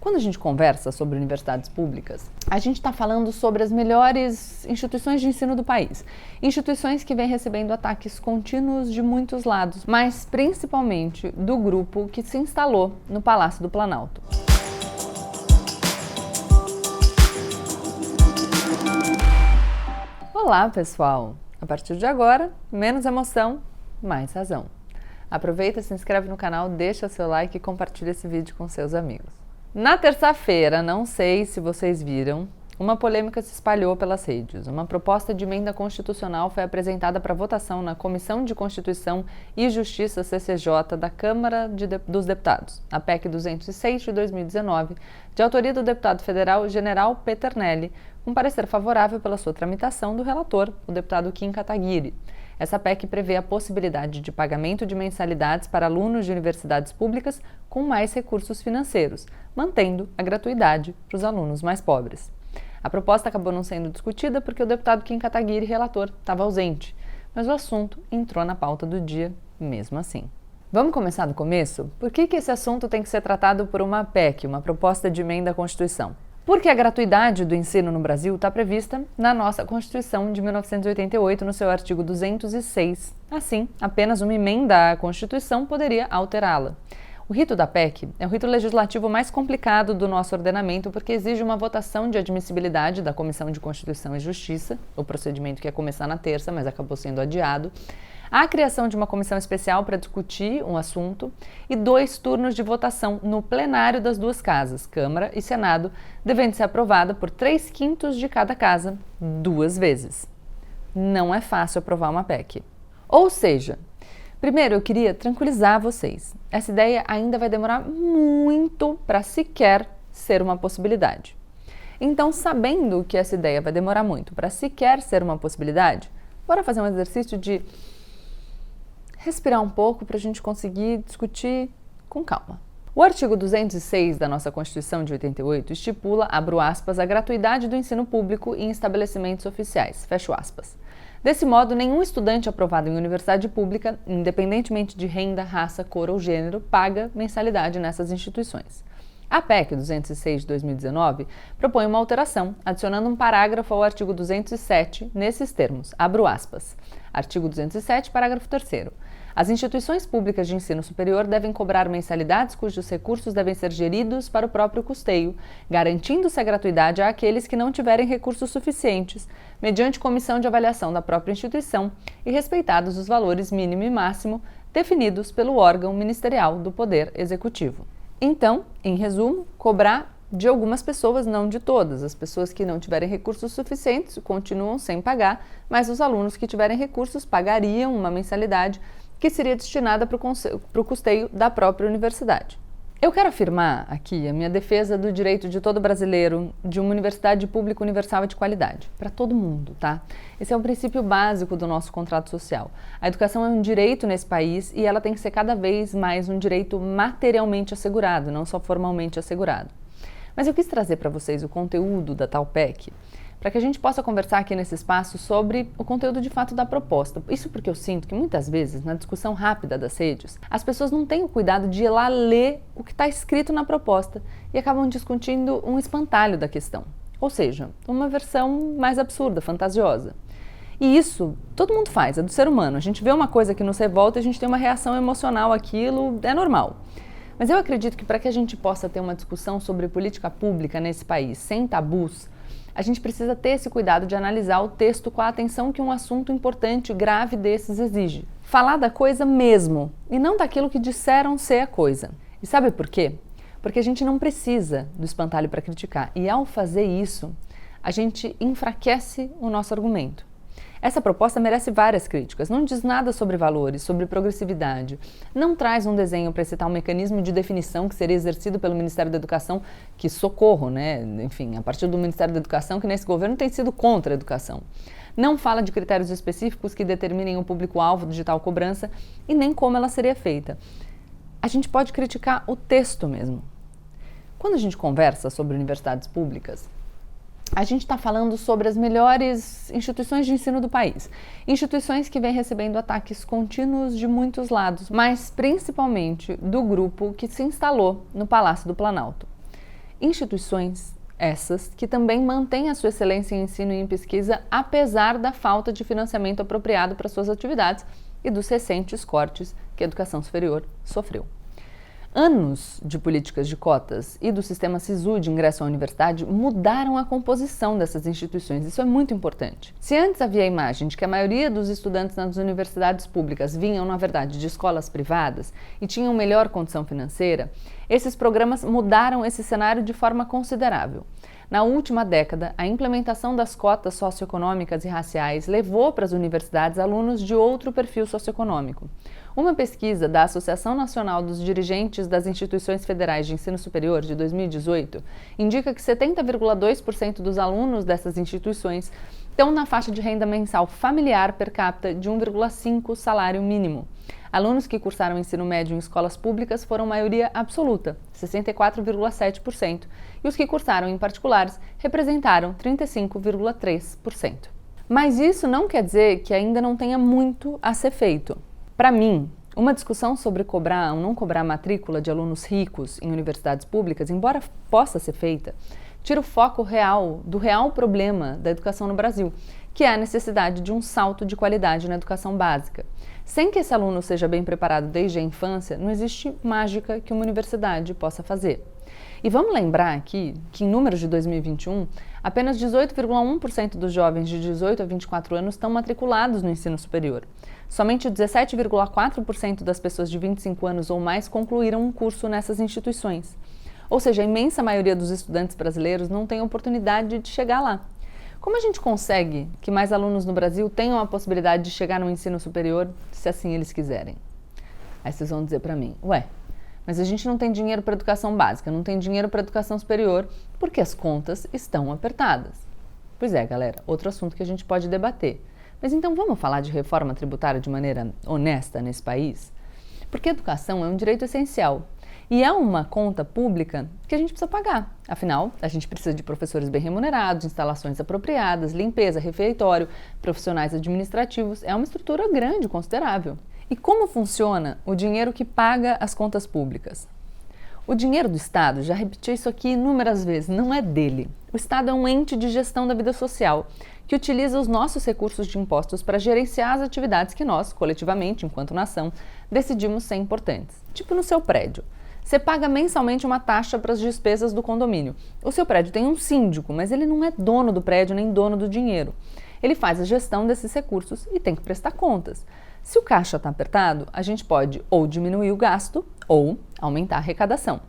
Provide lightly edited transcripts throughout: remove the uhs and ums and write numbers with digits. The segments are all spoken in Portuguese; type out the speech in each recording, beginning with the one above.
Quando a gente conversa sobre universidades públicas, a gente está falando sobre as melhores instituições de ensino do país. Instituições que vêm recebendo ataques contínuos de muitos lados, mas principalmente do grupo que se instalou no Palácio do Planalto. Olá, pessoal! A partir de agora, menos emoção, mais razão. Aproveita, se inscreve no canal, deixa seu like e compartilha esse vídeo com seus amigos. Na terça-feira, não sei se vocês viram, uma polêmica se espalhou pelas redes. Uma proposta de emenda constitucional foi apresentada para votação na Comissão de Constituição e Justiça CCJ da Câmara dos Deputados, a PEC 206 de 2019, de autoria do deputado federal General Peternelli, com parecer favorável pela sua tramitação do relator, o deputado Kim Kataguiri. Essa PEC prevê a possibilidade de pagamento de mensalidades para alunos de universidades públicas com mais recursos financeiros, mantendo a gratuidade para os alunos mais pobres. A proposta acabou não sendo discutida porque o deputado Kim Kataguiri, relator, estava ausente, mas o assunto entrou na pauta do dia mesmo assim. Vamos começar do começo? Por que esse assunto tem que ser tratado por uma PEC, uma proposta de emenda à Constituição? Porque a gratuidade do ensino no Brasil está prevista na nossa Constituição de 1988, no seu artigo 206. Assim, apenas uma emenda à Constituição poderia alterá-la. O rito da PEC é o rito legislativo mais complicado do nosso ordenamento porque exige uma votação de admissibilidade da Comissão de Constituição e Justiça, o procedimento que ia começar na terça, mas acabou sendo adiado, a criação de uma comissão especial para discutir um assunto e 2 turnos de votação no plenário das duas casas, Câmara e Senado, devendo ser aprovada por 3/5 de cada casa, 2 vezes. Não é fácil aprovar uma PEC. Ou seja, primeiro eu queria tranquilizar vocês. Essa ideia ainda vai demorar muito para sequer ser uma possibilidade. Então, sabendo que essa ideia vai demorar muito para sequer ser uma possibilidade, bora fazer um exercício de respirar um pouco para a gente conseguir discutir com calma. O artigo 206 da nossa Constituição de 88 estipula, abro aspas, a gratuidade do ensino público em estabelecimentos oficiais, fecho aspas. Desse modo, nenhum estudante aprovado em universidade pública, independentemente de renda, raça, cor ou gênero, paga mensalidade nessas instituições. A PEC 206 de 2019 propõe uma alteração, adicionando um parágrafo ao artigo 207 nesses termos, abro aspas. Artigo 207, parágrafo 3º. As instituições públicas de ensino superior devem cobrar mensalidades cujos recursos devem ser geridos para o próprio custeio, garantindo-se a gratuidade àqueles que não tiverem recursos suficientes, mediante comissão de avaliação da própria instituição e respeitados os valores mínimo e máximo definidos pelo órgão ministerial do Poder Executivo. Então, em resumo, cobrar de algumas pessoas, não de todas. As pessoas que não tiverem recursos suficientes continuam sem pagar, mas os alunos que tiverem recursos pagariam uma mensalidade que seria destinada para o custeio da própria universidade. Eu quero afirmar aqui a minha defesa do direito de todo brasileiro de uma universidade pública universal e de qualidade, para todo mundo, tá? Esse é um princípio básico do nosso contrato social. A educação é um direito nesse país e ela tem que ser cada vez mais um direito materialmente assegurado, não só formalmente assegurado. Mas eu quis trazer para vocês o conteúdo da tal PEC, para que a gente possa conversar aqui nesse espaço sobre o conteúdo de fato da proposta. Isso porque eu sinto que muitas vezes, na discussão rápida das redes, as pessoas não têm o cuidado de ir lá ler o que está escrito na proposta e acabam discutindo um espantalho da questão. Ou seja, uma versão mais absurda, fantasiosa. E isso todo mundo faz, é do ser humano. A gente vê uma coisa que nos revolta e a gente tem uma reação emocional àquilo, é normal. Mas eu acredito que para que a gente possa ter uma discussão sobre política pública nesse país sem tabus, a gente precisa ter esse cuidado de analisar o texto com a atenção que um assunto importante, grave desses exige. Falar da coisa mesmo, e não daquilo que disseram ser a coisa. E sabe por quê? Porque a gente não precisa do espantalho para criticar, e ao fazer isso, a gente enfraquece o nosso argumento. Essa proposta merece várias críticas, não diz nada sobre valores, sobre progressividade, não traz um desenho para esse tal mecanismo de definição que seria exercido pelo Ministério da Educação, que socorro, né? Enfim, a partir do Ministério da Educação, que nesse governo tem sido contra a educação. Não fala de critérios específicos que determinem o público-alvo de tal cobrança e nem como ela seria feita. A gente pode criticar o texto mesmo. Quando a gente conversa sobre universidades públicas, a gente está falando sobre as melhores instituições de ensino do país. Instituições que vêm recebendo ataques contínuos de muitos lados, mas principalmente do grupo que se instalou no Palácio do Planalto. Instituições essas que também mantêm a sua excelência em ensino e em pesquisa, apesar da falta de financiamento apropriado para suas atividades e dos recentes cortes que a educação superior sofreu. Anos de políticas de cotas e do sistema SISU de ingresso à universidade mudaram a composição dessas instituições. Isso é muito importante. Se antes havia a imagem de que a maioria dos estudantes nas universidades públicas vinham, na verdade, de escolas privadas e tinham melhor condição financeira, esses programas mudaram esse cenário de forma considerável. Na última década, a implementação das cotas socioeconômicas e raciais levou para as universidades alunos de outro perfil socioeconômico. Uma pesquisa da Associação Nacional dos Dirigentes das Instituições Federais de Ensino Superior, de 2018, indica que 70,2% dos alunos dessas instituições estão na faixa de renda mensal familiar per capita de 1,5 salário mínimo. Alunos que cursaram ensino médio em escolas públicas foram maioria absoluta, 64,7%, e os que cursaram em particulares representaram 35,3%. Mas isso não quer dizer que ainda não tenha muito a ser feito. Para mim, uma discussão sobre cobrar ou não cobrar matrícula de alunos ricos em universidades públicas, embora possa ser feita, tira o foco do real problema da educação no Brasil, que é a necessidade de um salto de qualidade na educação básica. Sem que esse aluno seja bem preparado desde a infância, não existe mágica que uma universidade possa fazer. E vamos lembrar aqui que, em números de 2021, apenas 18,1% dos jovens de 18 a 24 anos estão matriculados no ensino superior. Somente 17,4% das pessoas de 25 anos ou mais concluíram um curso nessas instituições. Ou seja, a imensa maioria dos estudantes brasileiros não tem oportunidade de chegar lá. Como a gente consegue que mais alunos no Brasil tenham a possibilidade de chegar no ensino superior, se assim eles quiserem? Aí vocês vão dizer para mim, mas a gente não tem dinheiro para educação básica, não tem dinheiro para educação superior, porque as contas estão apertadas. Pois é, galera, outro assunto que a gente pode debater. Mas então vamos falar de reforma tributária de maneira honesta nesse país? Porque educação é um direito essencial. E é uma conta pública que a gente precisa pagar. Afinal, a gente precisa de professores bem remunerados, instalações apropriadas, limpeza, refeitório, profissionais administrativos. É uma estrutura grande, considerável. E como funciona o dinheiro que paga as contas públicas? O dinheiro do Estado, já repeti isso aqui inúmeras vezes, não é dele. O Estado é um ente de gestão da vida social que utiliza os nossos recursos de impostos para gerenciar as atividades que nós, coletivamente, enquanto nação, decidimos ser importantes. Tipo no seu prédio. Você paga mensalmente uma taxa para as despesas do condomínio. O seu prédio tem um síndico, mas ele não é dono do prédio nem dono do dinheiro. Ele faz a gestão desses recursos e tem que prestar contas. Se o caixa está apertado, a gente pode ou diminuir o gasto ou aumentar a arrecadação.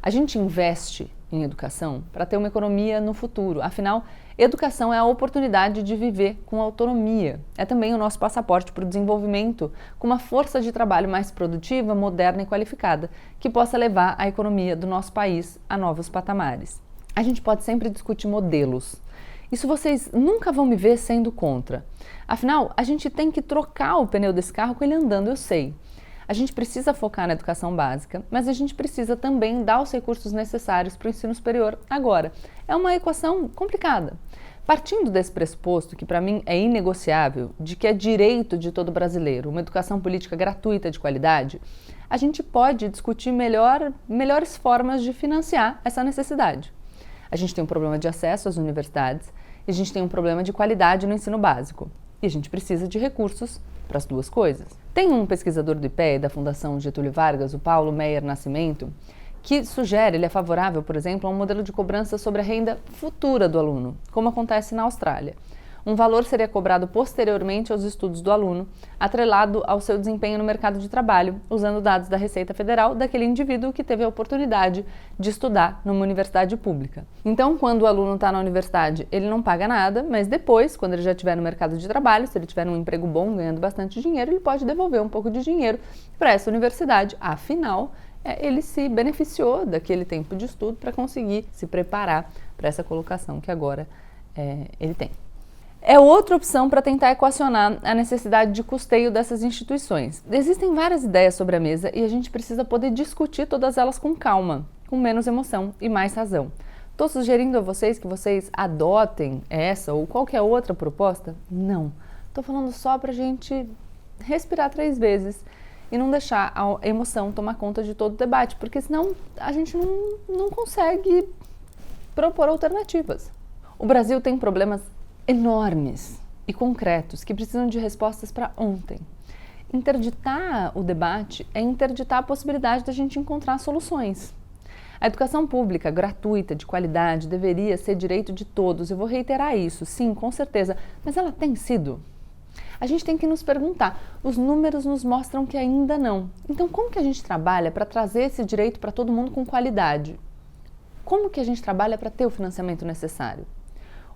A gente investe em educação para ter uma economia no futuro. Afinal, educação é a oportunidade de viver com autonomia. É também o nosso passaporte para o desenvolvimento com uma força de trabalho mais produtiva, moderna e qualificada, que possa levar a economia do nosso país a novos patamares. A gente pode sempre discutir modelos. Isso vocês nunca vão me ver sendo contra. Afinal, a gente tem que trocar o pneu desse carro com ele andando, eu sei. A gente precisa focar na educação básica, mas a gente precisa também dar os recursos necessários para o ensino superior agora. É uma equação complicada. Partindo desse pressuposto, que para mim é inegociável, de que é direito de todo brasileiro uma educação política gratuita de qualidade, a gente pode discutir melhores formas de financiar essa necessidade. A gente tem um problema de acesso às universidades e a gente tem um problema de qualidade no ensino básico. E a gente precisa de recursos para as duas coisas. Tem um pesquisador do IPEA, da Fundação Getúlio Vargas, o Paulo Meyer Nascimento, que sugere, ele é favorável, por exemplo, a um modelo de cobrança sobre a renda futura do aluno, como acontece na Austrália. Um valor seria cobrado posteriormente aos estudos do aluno, atrelado ao seu desempenho no mercado de trabalho, usando dados da Receita Federal daquele indivíduo que teve a oportunidade de estudar numa universidade pública. Então, quando o aluno está na universidade, ele não paga nada, mas depois, quando ele já estiver no mercado de trabalho, se ele tiver um emprego bom, ganhando bastante dinheiro, ele pode devolver um pouco de dinheiro para essa universidade. Afinal, ele se beneficiou daquele tempo de estudo para conseguir se preparar para essa colocação que agora ele tem. É outra opção para tentar equacionar a necessidade de custeio dessas instituições. Existem várias ideias sobre a mesa e a gente precisa poder discutir todas elas com calma, com menos emoção e mais razão. Estou sugerindo a vocês que vocês adotem essa ou qualquer outra proposta? Não. Estou falando só para a gente respirar 3 vezes e não deixar a emoção tomar conta de todo o debate, porque senão a gente não consegue propor alternativas. O Brasil tem problemas enormes e concretos que precisam de respostas para ontem. Interditar o debate é interditar a possibilidade da gente encontrar soluções. A educação pública, gratuita, de qualidade, deveria ser direito de todos. Eu vou reiterar isso, sim, com certeza. Mas ela tem sido? A gente tem que nos perguntar. Os números nos mostram que ainda não. Então, como que a gente trabalha para trazer esse direito para todo mundo com qualidade? Como que a gente trabalha para ter o financiamento necessário?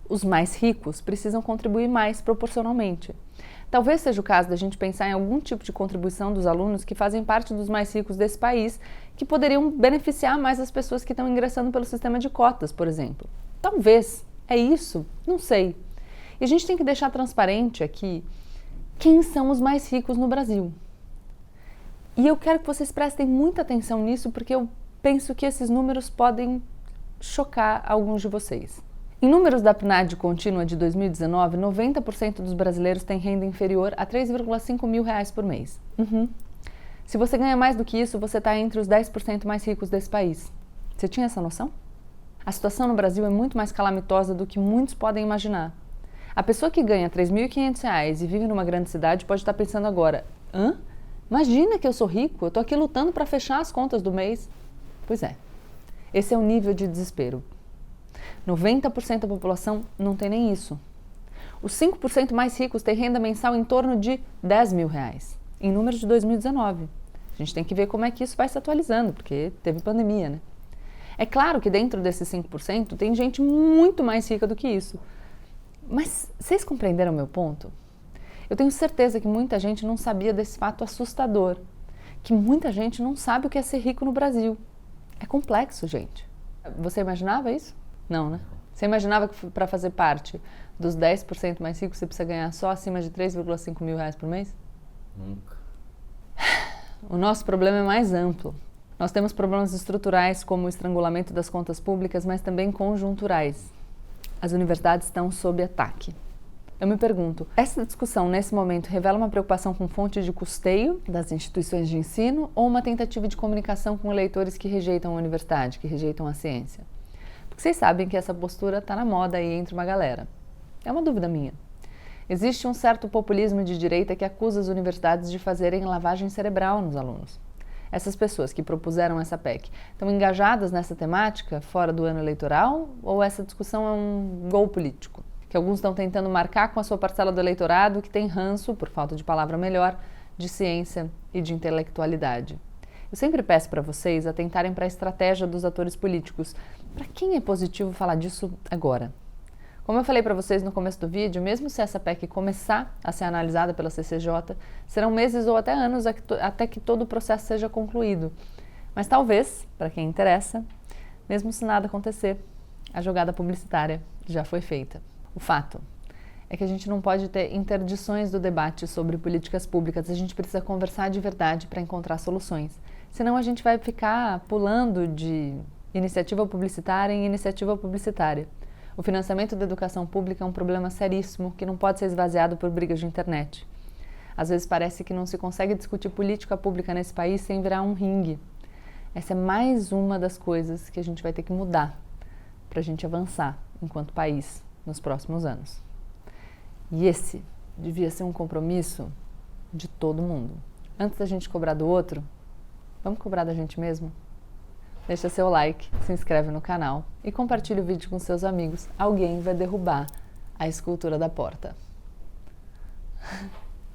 Os mais ricos precisam contribuir mais proporcionalmente. Talvez seja o caso da gente pensar em algum tipo de contribuição dos alunos que fazem parte dos mais ricos desse país, que poderiam beneficiar mais as pessoas que estão ingressando pelo sistema de cotas, por exemplo. Talvez. É isso? Não sei. E a gente tem que deixar transparente aqui quem são os mais ricos no Brasil. E eu quero que vocês prestem muita atenção nisso, porque eu penso que esses números podem chocar alguns de vocês. Em números da PNAD contínua de 2019, 90% dos brasileiros têm renda inferior a 3,5 mil reais por mês. Se você ganha mais do que isso, você está entre os 10% mais ricos desse país. Você tinha essa noção? A situação no Brasil é muito mais calamitosa do que muitos podem imaginar. A pessoa que ganha R$ 3.500 e vive numa grande cidade pode estar pensando agora: hã? Imagina que eu sou rico, eu estou aqui lutando para fechar as contas do mês. Pois é, esse é o nível de desespero. 90% da população não tem nem isso. Os 5% mais ricos têm renda mensal em torno de R$ 10.000, em números de 2019. A gente tem que ver como é que isso vai se atualizando, porque teve pandemia, né? É claro que dentro desses 5% tem gente muito mais rica do que isso. Mas vocês compreenderam o meu ponto? Eu tenho certeza que muita gente não sabia desse fato assustador, que muita gente não sabe o que é ser rico no Brasil. É complexo, gente. Você imaginava isso? Não, né? Você imaginava que para fazer parte dos 10% mais ricos você precisa ganhar só acima de 3,5 mil reais por mês? Nunca. O nosso problema é mais amplo. Nós temos problemas estruturais como o estrangulamento das contas públicas, mas também conjunturais. As universidades estão sob ataque. Eu me pergunto, essa discussão nesse momento revela uma preocupação com fonte de custeio das instituições de ensino ou uma tentativa de comunicação com eleitores que rejeitam a universidade, que rejeitam a ciência? Porque vocês sabem que essa postura está na moda aí entre uma galera. É uma dúvida minha. Existe um certo populismo de direita que acusa as universidades de fazerem lavagem cerebral nos alunos. Essas pessoas que propuseram essa PEC estão engajadas nessa temática fora do ano eleitoral ou essa discussão é um gol político? Que alguns estão tentando marcar com a sua parcela do eleitorado que tem ranço, por falta de palavra melhor, de ciência e de intelectualidade. Eu sempre peço para vocês atentarem para a estratégia dos atores políticos. Para quem é positivo falar disso agora? Como eu falei para vocês no começo do vídeo, mesmo se essa PEC começar a ser analisada pela CCJ, serão meses ou até anos até que todo o processo seja concluído. Mas talvez, para quem interessa, mesmo se nada acontecer, a jogada publicitária já foi feita. O fato é que a gente não pode ter interdições do debate sobre políticas públicas, a gente precisa conversar de verdade para encontrar soluções. Senão a gente vai ficar pulando de iniciativa publicitária em iniciativa publicitária. O financiamento da educação pública é um problema seríssimo que não pode ser esvaziado por brigas de internet. Às vezes parece que não se consegue discutir política pública nesse país sem virar um ringue. Essa é mais uma das coisas que a gente vai ter que mudar para a gente avançar enquanto país nos próximos anos. E esse devia ser um compromisso de todo mundo. Antes da gente cobrar do outro, vamos cobrar da gente mesmo? Deixa seu like, se inscreve no canal e compartilha o vídeo com seus amigos. Alguém vai derrubar a escultura da porta.